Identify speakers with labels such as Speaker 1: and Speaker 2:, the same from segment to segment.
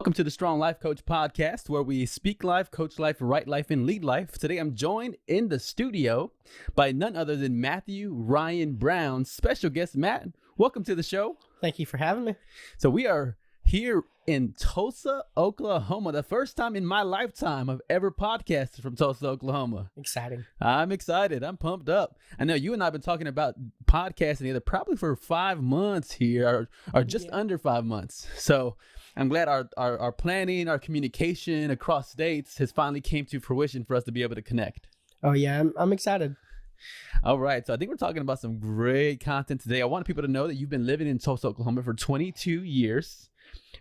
Speaker 1: Welcome to the Strong Life Coach podcast, where we speak life, coach life, write life, and lead life. Today, I'm joined in the studio by none other than Matthew Ryan Brown, special guest. Matt, welcome to the show.
Speaker 2: Thank you for having me.
Speaker 1: So we are here in Tulsa, Oklahoma. The first time in my lifetime I've ever podcasted from Tulsa, Oklahoma.
Speaker 2: Exciting.
Speaker 1: I'm excited. I'm pumped up. I know you and I have been talking about podcasting together probably for 5 months here, or just under 5 months. So I'm glad our planning, our communication across states has finally came to fruition for us to be able to connect.
Speaker 2: Oh yeah, I'm excited.
Speaker 1: All right, so I think we're talking about some great content today. I want people to know that you've been living in Tulsa, Oklahoma for 22 years.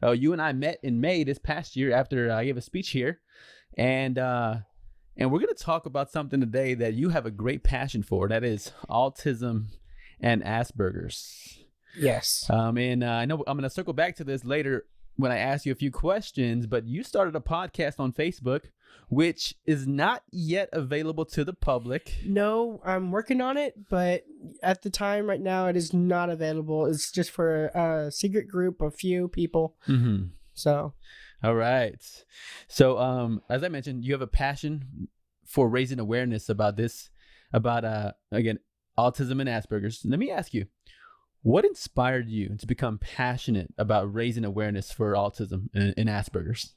Speaker 1: You and I met in May this past year after I gave a speech here, and we're going to talk about something today that you have a great passion for. That is autism and Aspergers.
Speaker 2: Yes.
Speaker 1: And I know I'm going to circle back to this later when I ask you a few questions, but you started a podcast on Facebook, which is not yet available to the public.
Speaker 2: No, I'm working on it, but at the time right now, it is not available. It's just for a secret group, a few people.
Speaker 1: Mm-hmm.
Speaker 2: So.
Speaker 1: All right. So, as I mentioned, you have a passion for raising awareness about this, again, autism and Asperger's. Let me ask you, what inspired you to become passionate about raising awareness for autism and Asperger's?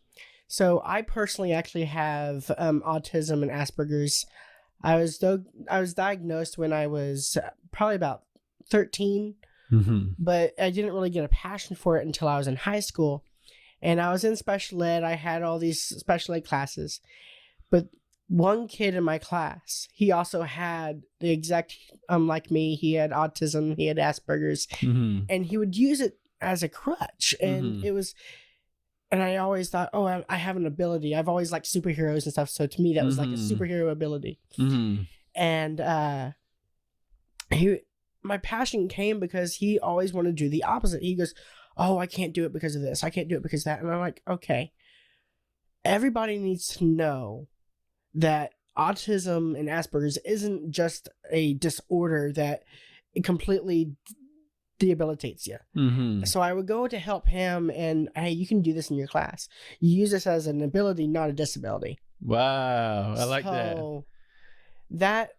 Speaker 2: So I personally actually have autism and Asperger's. I was diagnosed when I was probably about 13, but I didn't really get a passion for it until I was in high school. And I was in special ed. I had all these special ed classes. But one kid in my class, he also had the exact, like me, he had autism, he had Asperger's, and he would use it as a crutch. And it was, and I always thought, oh, I have an ability. I've always liked superheroes and stuff. So to me, that was like a superhero ability. And my passion came because he always wanted to do the opposite. He goes, oh, I can't do it because of this. I can't do it because of that. And I'm like, okay, everybody needs to know that autism and Asperger's isn't just a disorder that it completely debilitates you. So I would go to help him, and hey, you can do this in your class. You use this as an ability, not a disability.
Speaker 1: Wow, I like that.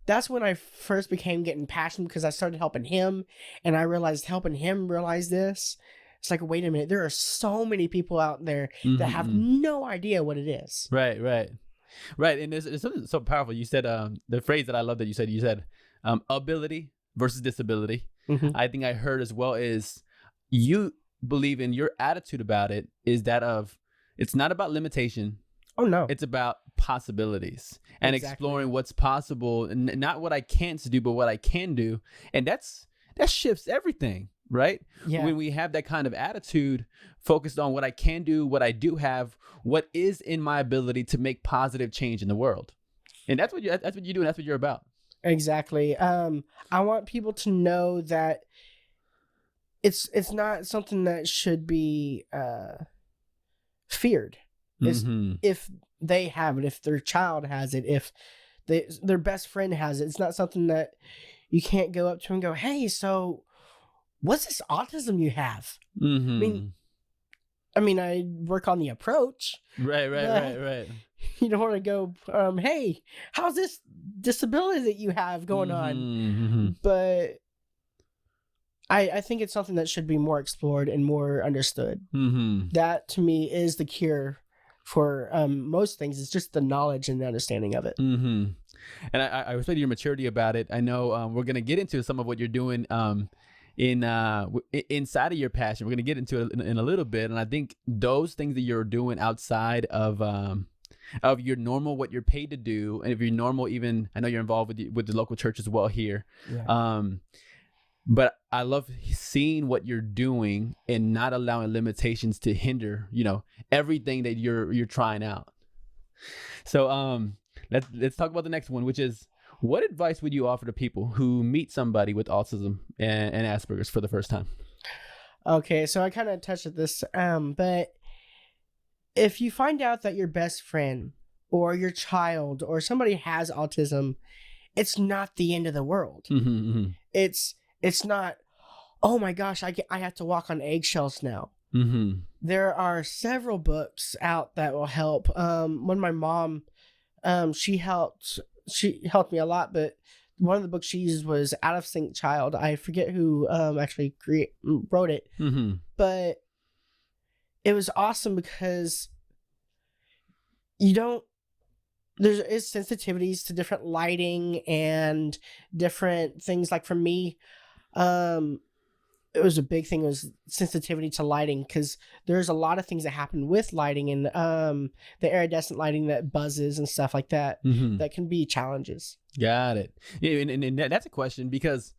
Speaker 1: That's when I first became getting passionate, because I started helping him, and I realized helping him realize this. It's like, wait a minute, there are so many people out there that have no idea what it is. Right, and there's something so powerful. You said the phrase that I love that you said ability versus disability. I think I heard as well is you believe in your attitude about it is that of it's not about limitation.
Speaker 2: Oh no,
Speaker 1: it's about possibilities and exploring what's possible, and not what I can't do, but what I can do, and that shifts everything. Right?
Speaker 2: Yeah.
Speaker 1: When we have that kind of attitude focused on what I can do, what I do have, what is in my ability to make positive change in the world. And that's what you do, and that's what you're about.
Speaker 2: Exactly. I want people to know that it's not something that should be feared. If they have it, if their child has it, if their best friend has it, it's not something that you can't go up to and go, hey, so what's this autism you have? I mean, I work on the approach.
Speaker 1: Right.
Speaker 2: You don't want to go, hey, how's this disability that you have going on? But I think it's something that should be more explored and more understood. That, to me, is the cure for most things. It's just the knowledge and the understanding of it.
Speaker 1: And I respect your maturity about it. I know we're going to get into some of what you're doing inside of your passion. We're going to get into it in a little bit, and I think those things that you're doing outside of your normal, what you're paid to do, and if you're normal, even I know you're involved with the local church as well here. But I love seeing what you're doing and not allowing limitations to hinder everything that you're trying out. So let's talk about the next one, which is, what advice would you offer to people who meet somebody with autism and Asperger's for the first time?
Speaker 2: Okay, so I kind of touched at this, but if you find out that your best friend or your child or somebody has autism, it's not the end of the world. It's not, oh my gosh, I have to walk on eggshells now.
Speaker 1: There are several books out that will help. When my mom, she helped me a lot, but one of the books she used was Out of Sync Child. I forget who actually wrote it, but it was awesome because there is sensitivities to different lighting and different things. Like for me, it was a big thing, was sensitivity to lighting, because there's a lot of things that happen with lighting and the iridescent lighting that buzzes and stuff like that that can be challenges.
Speaker 2: Got it. Yeah, and that's a question, because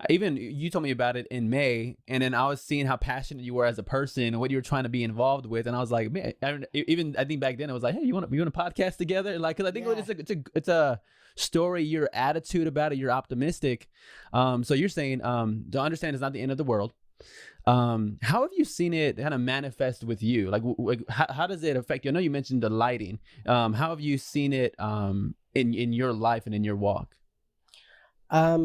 Speaker 2: even you told me about it in May, and then I was seeing how passionate you were as a person and what you were trying to be involved with, and I was like, man, I think back then I was like, hey, you want to podcast together? Like, because I think it's a story, your attitude about it, you're optimistic. So you're saying, to understand it's not the end of the world. How have you seen it kind of manifest with you? Like how does it affect you? I know you mentioned the lighting. How have you seen it in your life and in your walk?
Speaker 1: I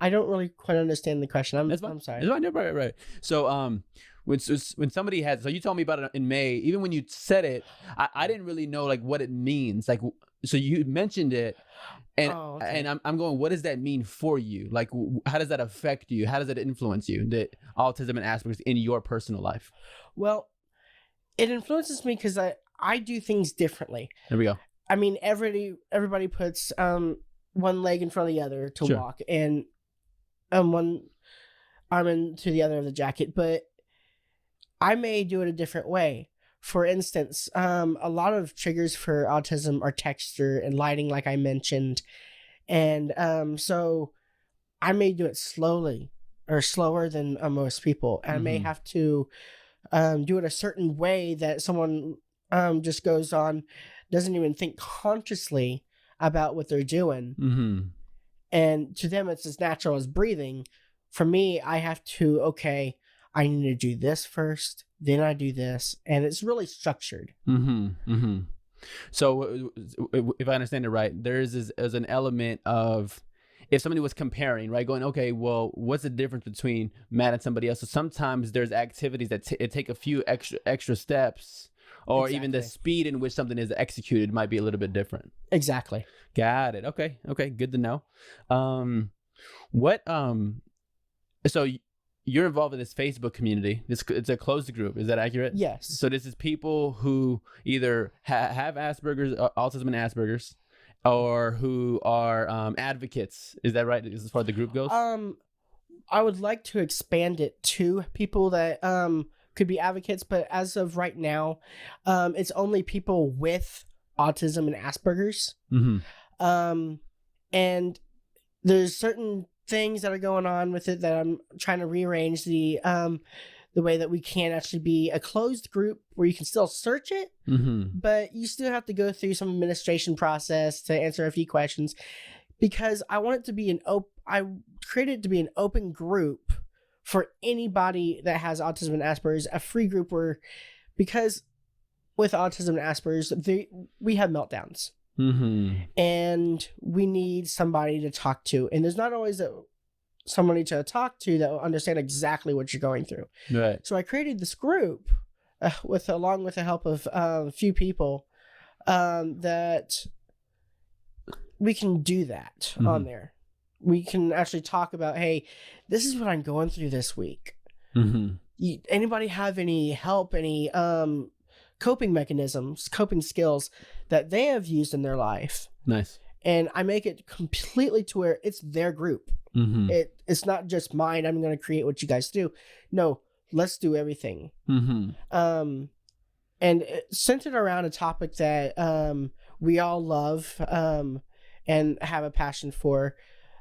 Speaker 1: don't really quite understand the question. I'm sorry.
Speaker 2: It's fine. Right. So when somebody has, so you told me about it in May. Even when you said it, I didn't really know like what it means. Like, so you mentioned it, and and I'm going, what does that mean for you? Like, how does that affect you? How does it influence you? The autism and Asperger's in your personal life?
Speaker 1: Well, it influences me because I do things differently.
Speaker 2: There we go.
Speaker 1: I mean, everybody puts one leg in front of the other to walk, and one arm into the other of the jacket, but I may do it a different way. For instance, a lot of triggers for autism are texture and lighting, like I mentioned, and so I may do it slowly or slower than most people, and I may have to do it a certain way that someone just goes on, doesn't even think consciously about what they're doing. And to them, it's as natural as breathing. For me, I have to, I need to do this first, then I do this, and it's really structured.
Speaker 2: So if I understand it right, there is an element of, if somebody was comparing, right, going, okay, well, what's the difference between Matt and somebody else? So sometimes there's activities that take a few extra steps, or even the speed in which something is executed might be a little bit different.
Speaker 1: Exactly.
Speaker 2: Got it. Okay. Good to know. So you're involved in this Facebook community. It's a closed group. Is that accurate?
Speaker 1: Yes.
Speaker 2: So this is people who either have Asperger's, Autism and Asperger's, or who are advocates. Is that right? As far as the group goes?
Speaker 1: I would like to expand it to people that could be advocates, but as of right now, it's only people with autism and Asperger's. And there's certain things that are going on with it that I'm trying to rearrange the way that we can actually be a closed group where you can still search it, but you still have to go through some administration process to answer a few questions, because I want it to be I created it to be an open group for anybody that has autism and Asperger's, a free group because with autism and Asperger's, we have meltdowns. And we need somebody to talk to. And there's not always somebody to talk to that will understand exactly what you're going through.
Speaker 2: Right.
Speaker 1: So I created this group along with the help of a few people that we can do that on there. We can actually talk about, hey, this is what I'm going through this week. Anybody have any help, any coping mechanisms, coping skills that they have used in their life?
Speaker 2: Nice.
Speaker 1: And I make it completely to where it's their group. It's not just mine. I'm going to create what you guys do. No, let's do everything. And it's centered around a topic that we all love and have a passion for,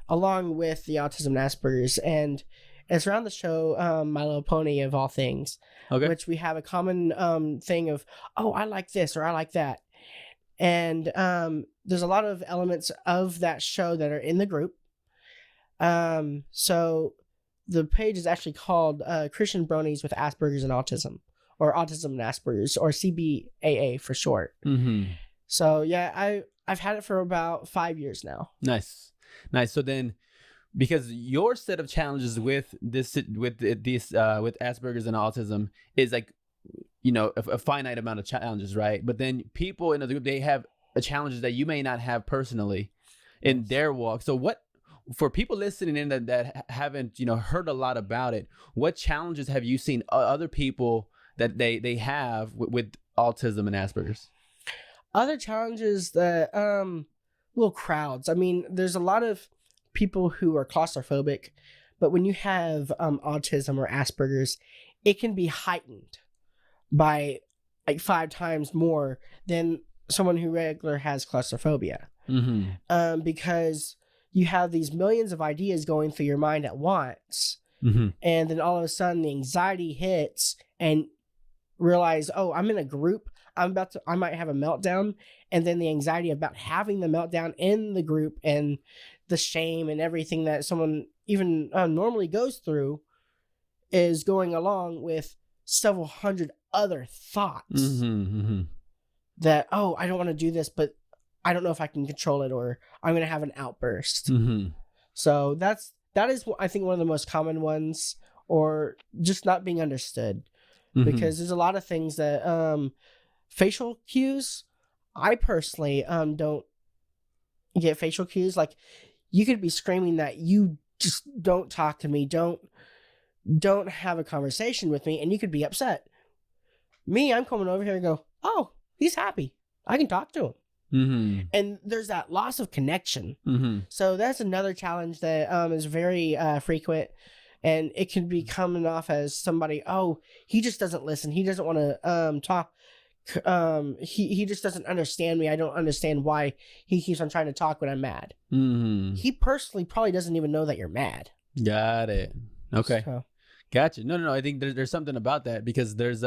Speaker 1: along with the Autism and Aspergers. And it's around the show My Little Pony, of all things, which we have a common thing of, I like this or I like that. And there's a lot of elements of that show that are in the group. So the page is actually called Christian Bronies with Asperger's and Autism, or Autism and Asperger's, or CBAA for short. So yeah, I've had it for about 5 years now.
Speaker 2: Nice. So then,
Speaker 3: because your set of challenges with with Asperger's and autism is like, a finite amount of challenges, right? But then people in the group, they have challenges that you may not have personally in their walk. So what, for people listening in that haven't, heard a lot about it, what challenges have you seen other people that they have with autism and Asperger's?
Speaker 1: Other challenges that, little crowds. I mean, there's a lot of people who are claustrophobic, but when you have autism or Asperger's, it can be heightened by like 5 times more than someone who regular has claustrophobia. Because you have these millions of ideas going through your mind at once, and then all of a sudden the anxiety hits and realize, oh, I'm in a group, I might have a meltdown, and then the anxiety about having the meltdown in the group and the shame and everything that someone even normally goes through is going along with several hundred other thoughts that, oh, I don't want to do this, but I don't know if I can control it, or I'm going to have an outburst. So that is, I think, one of the most common ones, or just not being understood. Because there's a lot of things that facial cues, I personally don't get facial cues. Like, you could be screaming that you just don't talk to me, don't have a conversation with me, and you could be upset. Me, I'm coming over here and go, oh, he's happy, I can talk to him. And there's that loss of connection. So that's another challenge that is very frequent, and it can be coming off as somebody, oh, he just doesn't listen, he doesn't want to talk, he just doesn't understand me, I don't understand why he keeps on trying to talk when I'm mad. He personally probably doesn't even know that you're mad.
Speaker 3: Got it. Okay. So. Gotcha. No, I think there's something about that, because there's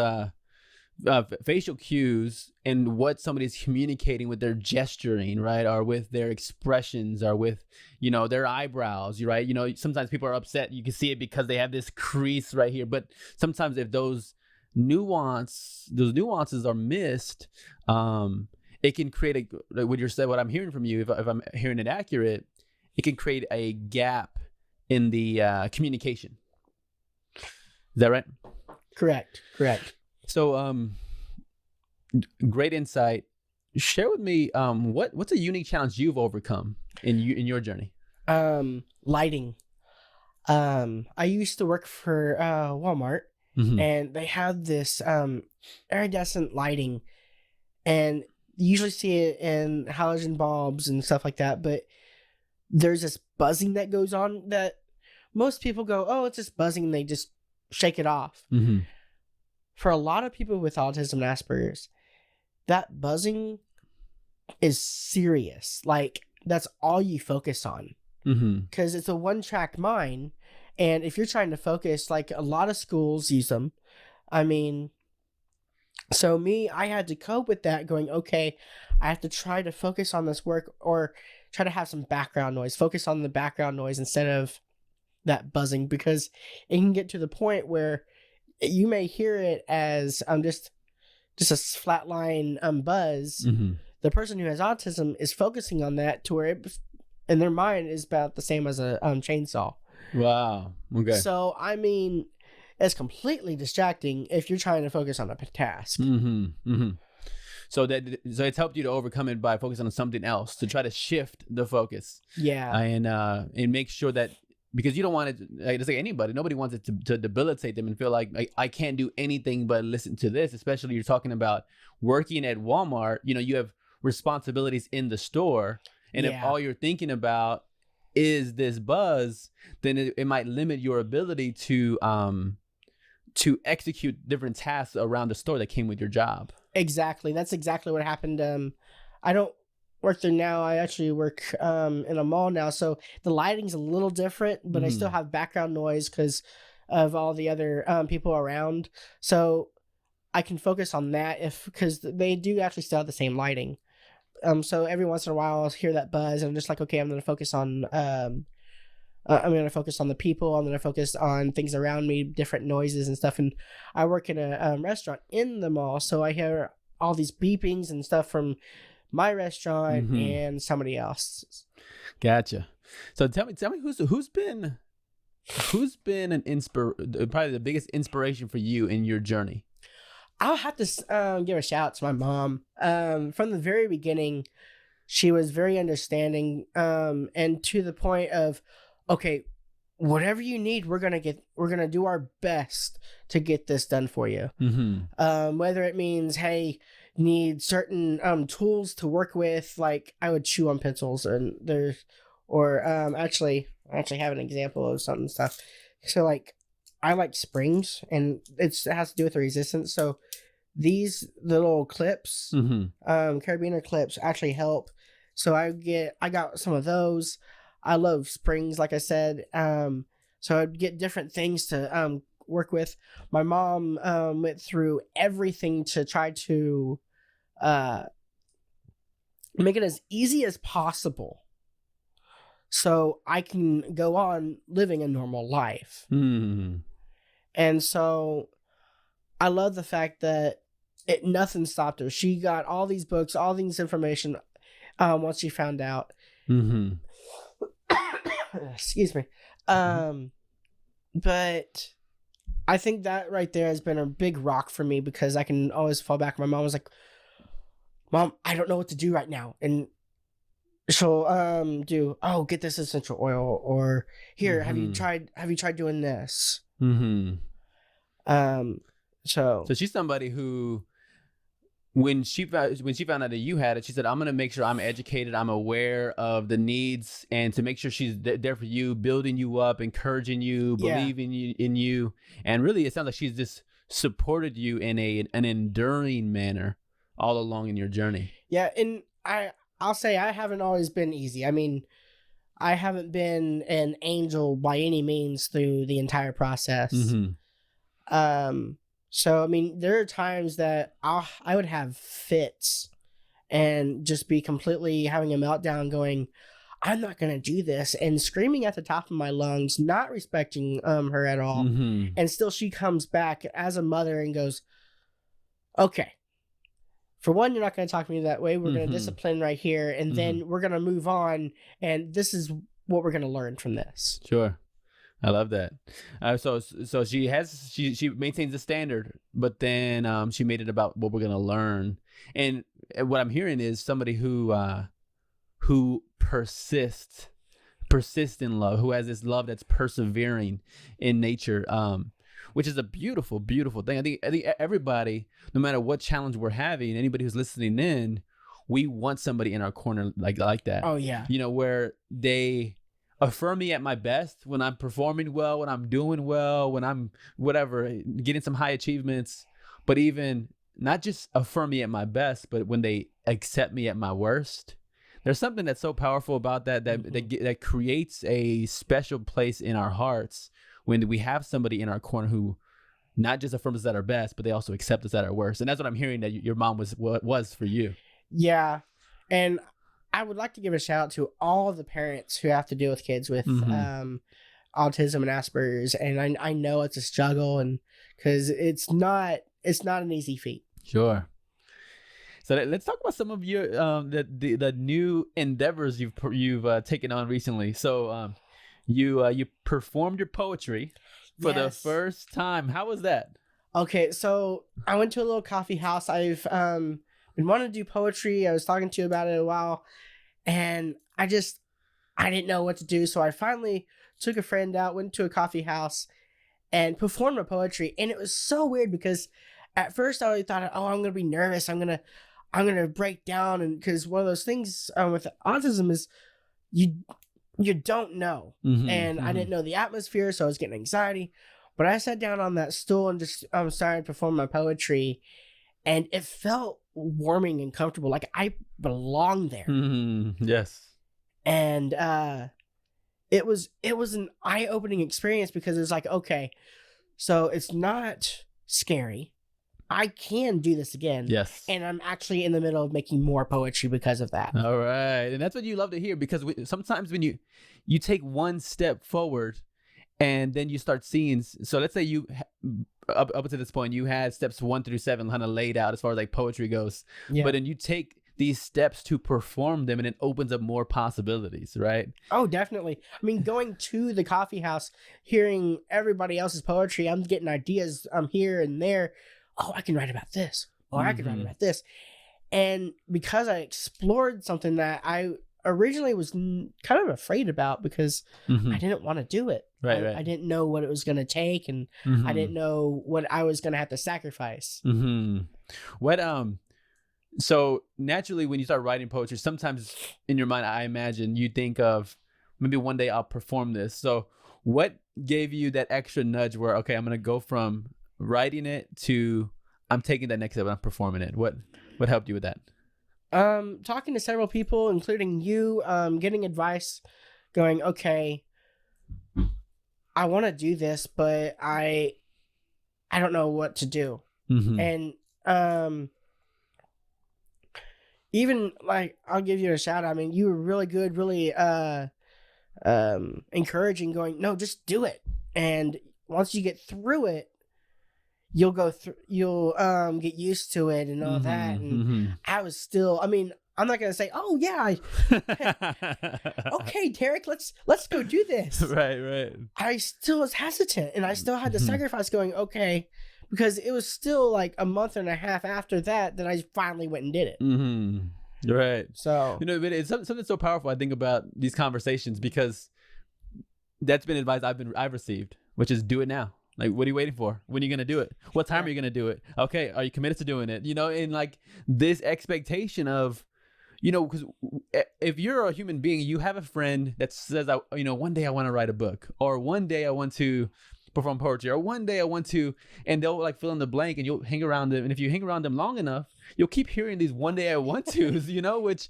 Speaker 3: facial cues and what somebody's communicating with their gesturing, right, or with their expressions, or with, their eyebrows, right? Sometimes people are upset, you can see it because they have this crease right here, but sometimes if those nuances are missed, it can create what I'm hearing from you, if I'm hearing it accurate, it can create a gap in the communication. Is that right?
Speaker 1: Correct.
Speaker 3: So, great insight. Share with me, what's a unique challenge you've overcome in your journey?
Speaker 1: Lighting. I used to work for Walmart, and they have this iridescent lighting, and you usually see it in halogen bulbs and stuff like that. But there's this buzzing that goes on that most people go, oh, it's just buzzing, and they just shake it off. For a lot of people with autism and Asperger's, that buzzing is serious. Like, that's all you focus on. Because it's a one-track mind. And if you're trying to focus, like, a lot of schools use them. I mean, so I had to cope with that, going, okay, I have to try to focus on this work, or try to have some background noise. Focus on the background noise instead of that buzzing, because it can get to the point where you may hear it as just a flatline buzz. The person who has autism is focusing on that to where it, in their mind, is about the same as a chainsaw.
Speaker 3: Wow. Okay.
Speaker 1: So I mean, it's completely distracting if you're trying to focus on a task.
Speaker 3: So it's helped you to overcome it by focusing on something else, to try to shift the focus.
Speaker 1: Yeah.
Speaker 3: And make sure that, because you don't want it to, just like anybody, nobody wants it to debilitate them and feel like I can't do anything but listen to this. Especially, you're talking about working at Walmart, you have responsibilities in the store. And if all you're thinking about is this buzz, then it might limit your ability to execute different tasks around the store that came with your job.
Speaker 1: Exactly. That's exactly what happened. I don't work there now. I actually work in a mall now, so the lighting's a little different, but I still have background noise because of all the other people around. So I can focus on that because they do actually still have the same lighting. So every once in a while I'll hear that buzz, and I'm just like, okay, I'm going to focus on the people. I'm going to focus on things around me, different noises and stuff. And I work in a restaurant in the mall, so I hear all these beepings and stuff from my restaurant and somebody else.
Speaker 3: Gotcha. So tell me who's been probably the biggest inspiration for you in your journey?
Speaker 2: I'll have to give a shout out to my mom. From the very beginning, she was very understanding, and to the point of, okay, whatever you need, we're gonna do our best to get this done for you. Whether it means, hey, need certain tools to work with, like I would chew on pencils, and actually I have an example of some stuff. So like I like springs, and it has to do with the resistance. So these little clips, carabiner clips, actually help. So I got some of those. I love springs, like I said. So I'd get different things to work with. My mom went through everything to try to make it as easy as possible, so I can go on living a normal life. And so I love the fact that nothing stopped her. She got all these books, all these information once she found out. Excuse me. But I think that right there has been a big rock for me, because I can always fall back. My mom was like, Mom, I don't know what to do right now. And she'll get this essential oil, or here, have you tried doing this? So
Speaker 3: she's somebody who, when she found out that you had it, she said, I'm going to make sure I'm educated, I'm aware of the needs, and to make sure she's there for you, building you up, encouraging you, believing in you. And really, it sounds like she's just supported you in an enduring manner all along in your journey.
Speaker 2: Yeah, and I'll say I haven't always been easy. I mean, I haven't been an angel by any means through the entire process. So, I mean, there are times that I would have fits and just be completely having a meltdown going, I'm not going to do this, and screaming at the top of my lungs, not respecting her at all. And still she comes back as a mother and goes, okay, for one, you're not going to talk to me that way. We're going to discipline right here, and then we're going to move on, and this is what we're going to learn from this.
Speaker 3: Sure. I love that. So she maintains the standard, but then she made it about what we're gonna learn. And what I'm hearing is somebody who persists in love, who has this love that's persevering in nature, which is a beautiful, beautiful thing. I think everybody, no matter what challenge we're having, anybody who's listening in, we want somebody in our corner like that.
Speaker 2: Oh yeah.
Speaker 3: Where they affirm me at my best, when I'm performing well, when I'm doing well, when I'm getting some high achievements, but even not just affirm me at my best, but when they accept me at my worst. There's something that's so powerful about that creates a special place in our hearts when we have somebody in our corner who not just affirms us at our best, but they also accept us at our worst. And that's what I'm hearing that your mom was for you.
Speaker 2: Yeah. And I would like to give a shout out to all of the parents who have to deal with kids with autism and Aspergers, and I know it's a struggle, and because it's not an easy feat.
Speaker 3: Sure. So let's talk about some of your the new endeavors you've taken on recently. So you performed your poetry for the first time. How was that?
Speaker 2: Okay, so I went to a little coffee house. I've been wanting to do poetry. I was talking to you about it a while, and I didn't know what to do. So I finally took a friend out, went to a coffee house, and performed my poetry. And it was so weird because at first I thought, oh, I'm gonna be nervous. I'm gonna break down, and because one of those things with autism is you don't know, and I didn't know the atmosphere, so I was getting anxiety. But I sat down on that stool and just started performing my poetry, and it felt warming and comfortable, like I belonged there.
Speaker 3: Yes.
Speaker 2: And it was an eye-opening experience, because it's like, okay, so it's not scary. I can do this again.
Speaker 3: Yes.
Speaker 2: And I'm actually in the middle of making more poetry because of that.
Speaker 3: All right. And that's what you love to hear, because sometimes when you take one step forward and then you start seeing, so let's say you up to this point, you had steps 1 through 7 kind of laid out as far as like poetry goes. Yeah. But then you take these steps to perform them, and it opens up more possibilities, right?
Speaker 2: Oh, definitely. I mean, going to the coffee house, hearing everybody else's poetry, I'm getting ideas here and there. Oh, I can write about this. Oh, I can write about this. And because I explored something that I originally was kind of afraid about because I didn't want to do it.
Speaker 3: Right.
Speaker 2: I didn't know what it was going to take, and I didn't know what I was going to have to sacrifice.
Speaker 3: What so naturally when you start writing poetry, sometimes in your mind, I imagine you think of maybe one day I'll perform this. So what gave you that extra nudge where, okay, I'm going to go from writing it to I'm taking that next step and I'm performing it? What helped you with that?
Speaker 2: Talking to several people, including you, getting advice, going, okay, I want to do this, but I don't know what to do. And even like, I'll give you a shout out. I mean, you were really good, really encouraging, going, no, just do it. And once you get through it, you'll get used to it and all that. And I was still, I mean, I'm not gonna say, oh yeah, okay, Derek, let's go do this.
Speaker 3: Right.
Speaker 2: I still was hesitant, and I still had to sacrifice going, okay, because it was still like a month and a half after that I finally went and did it.
Speaker 3: Right.
Speaker 2: So
Speaker 3: but it's something so powerful. I think about these conversations because that's been advice I've received, which is do it now. Like, what are you waiting for? When are you going to do it? What time are you going to do it? Okay. Are you committed to doing it? And like this expectation of, because if you're a human being, you have a friend that says, one day I want to write a book, or one day I want to perform poetry, or one day I want to, and they'll like fill in the blank, and you'll hang around them. And if you hang around them long enough, you'll keep hearing these one day I want to's, which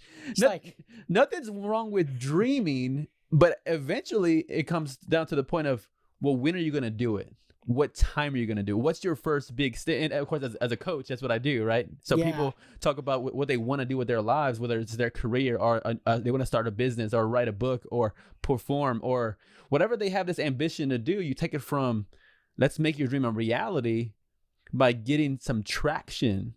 Speaker 3: nothing's wrong with dreaming, but eventually it comes down to the point of, well, when are you going to do it? What time are you going to do? What's your first big step? And of course, as a coach, that's what I do, right? So people talk about what they want to do with their lives, whether it's their career or they want to start a business or write a book or perform or whatever they have this ambition to do. You take it from, let's make your dream a reality by getting some traction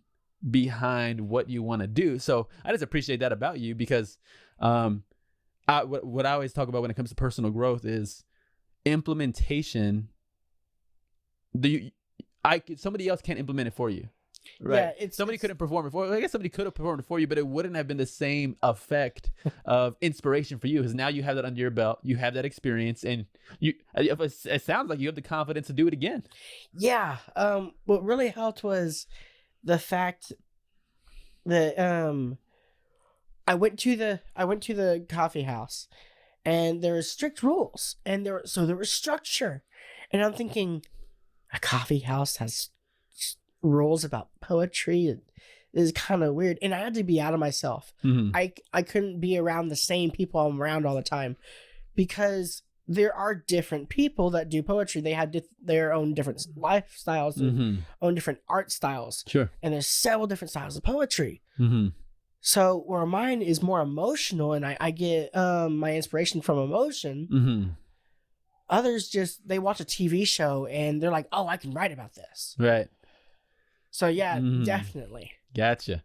Speaker 3: behind what you want to do. So I just appreciate that about you because what I always talk about when it comes to personal growth is implementation. Somebody else can't implement it for you, right? Yeah, somebody couldn't perform it for you. I guess somebody could have performed it for you, but it wouldn't have been the same effect of inspiration for you because now you have that under your belt, you have that experience, and it sounds like you have the confidence to do it again.
Speaker 2: Yeah. What really helped was the fact that I went to the coffee house, and there were strict rules, and there was structure, and I'm thinking, a coffee house has rules about poetry. It is kind of weird, and I had to be out of myself. I couldn't be around the same people I'm around all the time because there are different people that do poetry. They have their own different lifestyles, their own different art styles.
Speaker 3: Sure.
Speaker 2: And there's several different styles of poetry. So where mine is more emotional, and I get my inspiration from emotion. Others they watch a TV show and they're like, oh, I can write about this.
Speaker 3: Right.
Speaker 2: So yeah, definitely.
Speaker 3: Gotcha.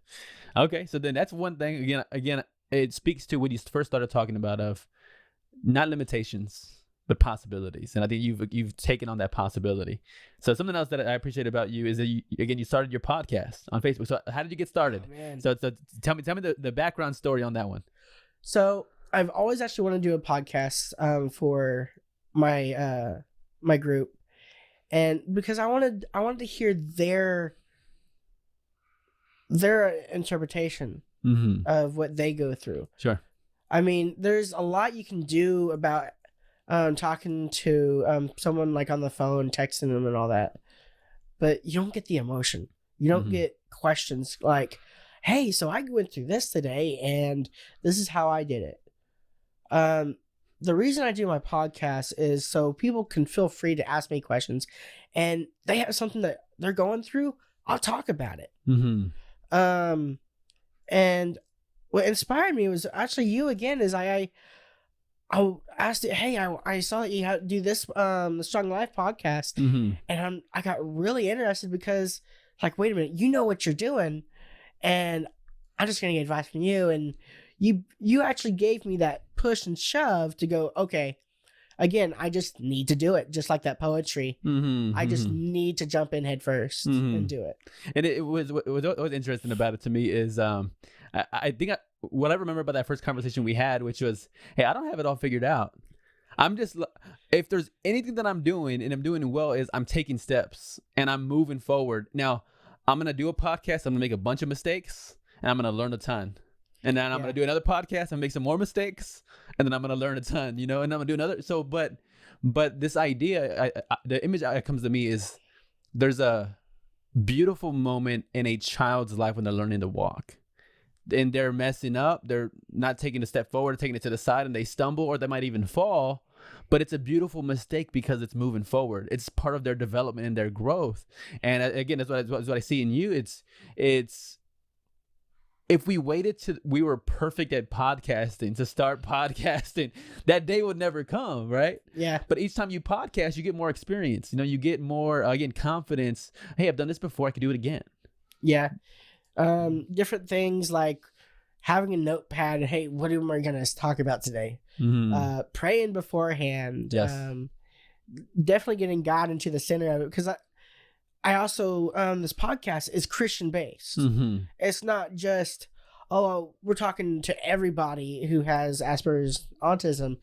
Speaker 3: Okay. So then that's one thing. Again, it speaks to what you first started talking about of not limitations, but possibilities. And I think you've taken on that possibility. So something else that I appreciate about you is that you started your podcast on Facebook. So how did you get started? Oh, man. So tell me the background story on that one.
Speaker 2: So I've always actually wanted to do a podcast for my group, and because I wanted to hear their interpretation of what they go through.
Speaker 3: Sure.
Speaker 2: I mean, there's a lot you can do about talking to someone like on the phone, texting them and all that, but you don't get the emotion. You don't get questions like, hey, so I went through this today and this is how I did it. The reason I do my podcast is so people can feel free to ask me questions, and they have something that they're going through, I'll talk about it. And what inspired me was actually you again, is I asked it, hey, I saw that you do this, the Strong Life podcast, and I got really interested because, like, wait a minute, you know what you're doing, and I'm just gonna get advice from you, and you actually gave me that push and shove to go, okay, again, I just need to do it, just like that poetry. I just need to jump in head first and do it.
Speaker 3: And it was what was interesting about it to me is I think what I remember about that first conversation we had, which was, hey, I don't have it all figured out. I'm just, if there's anything that I'm doing and I'm doing well, is I'm taking steps and I'm moving forward. Now, I'm going to do a podcast. I'm going to make a bunch of mistakes and I'm going to learn a ton. And then I'm going to do another podcast and make some more mistakes. And then I'm going to learn a ton, and I'm going to do another. So, but this idea, the image that comes to me is there's a beautiful moment in a child's life when they're learning to walk. And they're messing up. They're not taking a step forward, taking it to the side, and they stumble, or they might even fall. But it's a beautiful mistake because it's moving forward. It's part of their development and their growth. And again, that's what I see in you. It's if we waited till we were perfect at podcasting to start podcasting, that day would never come, right?
Speaker 2: Yeah.
Speaker 3: But each time you podcast, you get more experience. You get more, again, confidence. Hey, I've done this before. I can do it again.
Speaker 2: Yeah. Different things like having a notepad. Hey, what am I going to talk about today? Praying beforehand.
Speaker 3: Yes.
Speaker 2: Definitely getting God into the center of it, because I also, this podcast is Christian based. It's not just, we're talking to everybody who has Asperger's autism.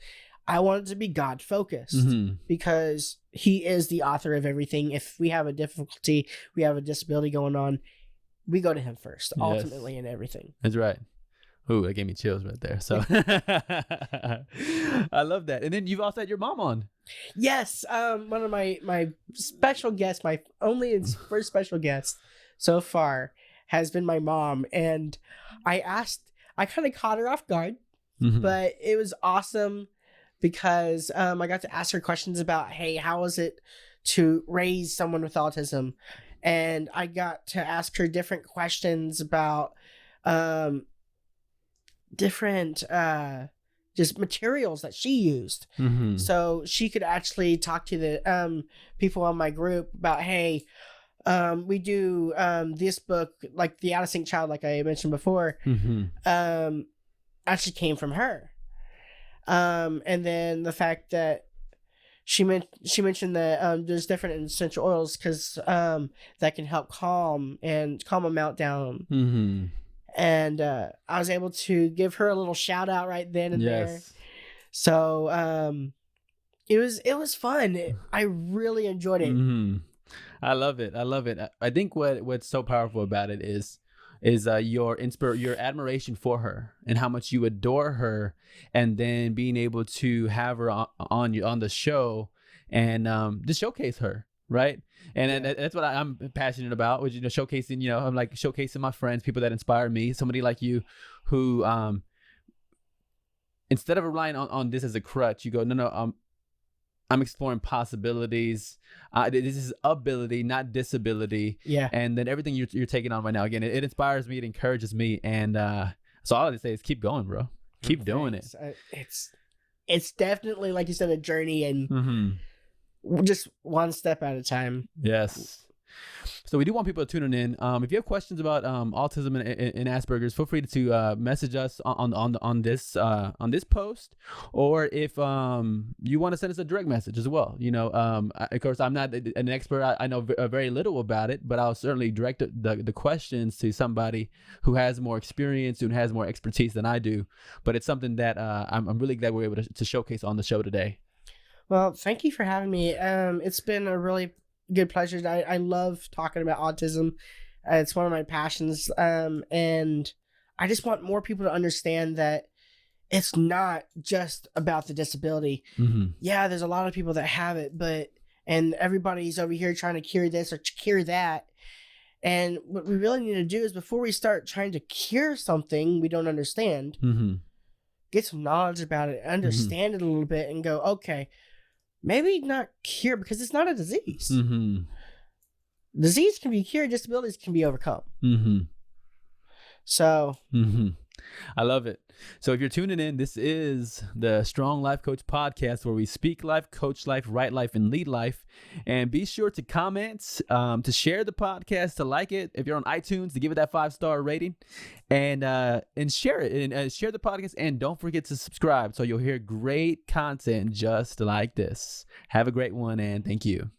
Speaker 2: I want it to be God focused because he is the author of everything. If we have a difficulty, we have a disability going on, we go to him first, ultimately, in everything.
Speaker 3: That's right. Ooh, that gave me chills right there. So I love that. And then you've also had your mom on. Yes.
Speaker 2: One of my special guests, my only first special guest so far, has been my mom. And I kind of caught her off guard, but it was awesome because I got to ask her questions about, hey, how is it to raise someone with autism? And I got to ask her different questions about different just materials that she used. So she could actually talk to the people on my group about, hey, we do this book, like the Out of Sync Child, like I mentioned before, actually came from her. And then the fact that she mentioned that there's different essential oils because that can help calm a meltdown. And I was able to give her a little shout out right then and there. So it was fun. I really enjoyed it.
Speaker 3: I love it. I think what's so powerful about it is your admiration for her and how much you adore her, and then being able to have her on the show and to showcase her, right? And that's what I'm passionate about, which showcasing. I'm like showcasing my friends, people that inspire me. Somebody like you, who instead of relying on this as a crutch, you go, no, I'm exploring possibilities. This is ability, not disability.
Speaker 2: Yeah.
Speaker 3: And then everything you're taking on right now, again, it inspires me, it encourages me, and so all I have to say is keep going, bro. Keep doing it.
Speaker 2: It's definitely, like you said, a journey, and just one step at a time.
Speaker 3: Yes. So we do want people to tune in. If you have questions about autism and Asperger's, feel free to message us on this post, or if you want to send us a direct message as well. Of course, I'm not an expert. I know very little about it, but I'll certainly direct the questions to somebody who has more experience, who has more expertise than I do. But it's something that I'm really glad we're able to showcase on the show today.
Speaker 2: Well, thank you for having me. It's been a really good pleasure. I love talking about autism. It's one of my passions. And I just want more people to understand that it's not just about the disability. Yeah, there's a lot of people that have it, and everybody's over here trying to cure this or cure that. And what we really need to do is, before we start trying to cure something we don't understand, get some knowledge about it, understand it a little bit, and go, okay, maybe not cure, because it's not a disease. Disease can be cured, disabilities can be overcome. So
Speaker 3: I love it. So if you're tuning in, this is the Strong Life Coach podcast, where we speak life, coach life, write life, and lead life. And be sure to comment, to share the podcast, to like it. If you're on iTunes, to give it that 5-star rating, and share it, and share the podcast. And don't forget to subscribe, so you'll hear great content just like this. Have a great one, and thank you.